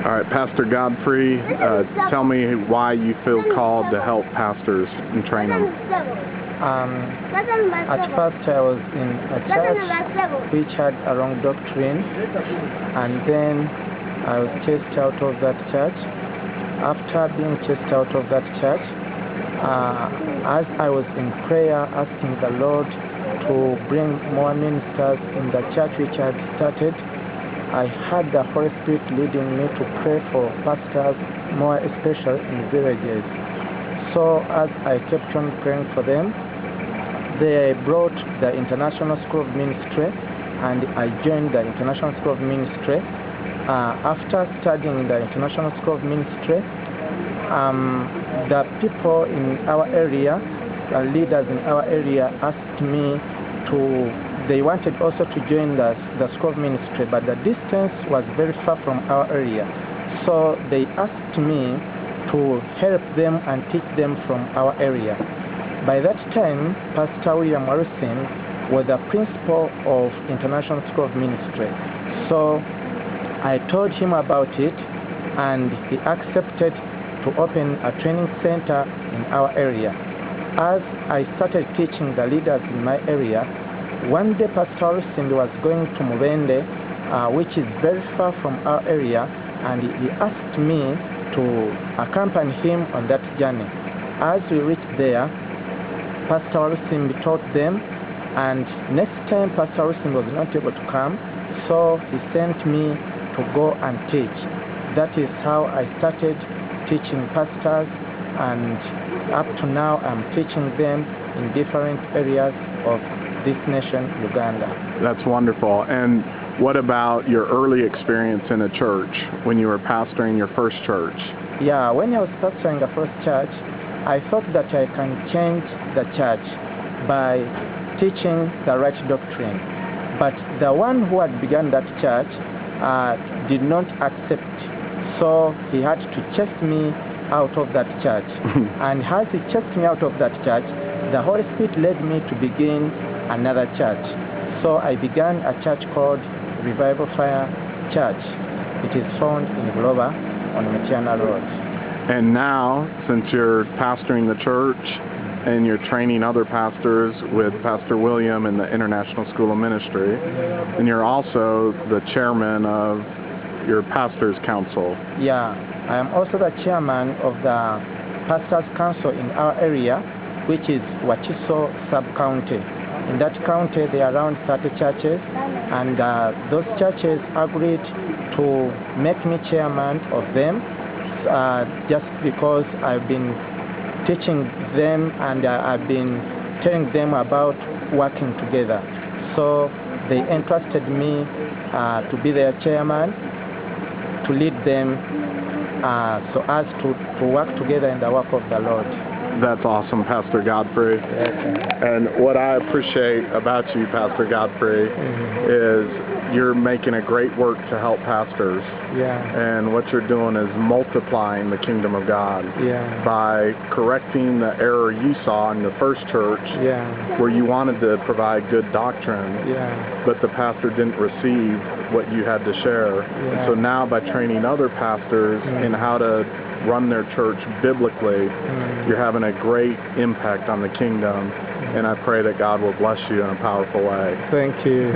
All right, Pastor Godfrey, tell me why you feel called to help pastors and train them. At first I was in a church which had a wrong doctrine, and then I was chased out of that church. After being chased out of that church, as I was in prayer asking the Lord to bring more ministers in the church which I had started, I had the Holy Spirit leading me to pray for pastors, more especially in villages. So as I kept on praying for them, they brought the International School of Ministry, and I joined the International School of Ministry. After studying in the International School of Ministry, the people in our area, the leaders in our area, asked me they wanted also to join the School of Ministry, but the distance was very far from our area. So they asked me to help them and teach them from our area. By that time, Pastor William Harrison was the principal of International School of Ministry. So I told him about it, and he accepted to open a training center in our area. As I started teaching the leaders in my area, one day Pastor Harrison was going to Mubende, which is very far from our area, and he asked me to accompany him on that journey. As we reached there, Pastor Harrison taught them, and next time Pastor Harrison was not able to come, so he sent me to go and teach. That is how I started teaching pastors, and up to now I'm teaching them in different areas of this nation, Uganda. That's wonderful. And what about your early experience in a church when you were pastoring your first church? Yeah, when I was pastoring the first church, I thought that I can change the church by teaching the right doctrine. But the one who had begun that church did not accept. So he had to chase me out of that church. And as he chased me out of that church, the Holy Spirit led me to begin another church. So I began a church called Revival Fire Church. It is found in Glover on Matiana Road. And now, since you're pastoring the church and you're training other pastors with Pastor William in the International School of Ministry, and you're also the chairman of your Pastors Council. Yeah, I am also the chairman of the Pastors Council in our area, which is Wachiso Sub-County. In that county, there are around 30 churches, and those churches agreed to make me chairman of them just because I've been teaching them and I've been telling them about working together. So they entrusted me to be their chairman, to lead them so as to work together in the work of the Lord. That's awesome, Pastor Godfrey. And what I appreciate about you, Pastor Godfrey, is you're making a great work to help pastors. Yeah. And what you're doing is multiplying the kingdom of God by correcting the error you saw in the first church where you wanted to provide good doctrine, but the pastor didn't receive what you had to share. And so now by training other pastors in how to run their church biblically, you're having a great impact on the kingdom, and I pray that God will bless you in a powerful way. Thank you.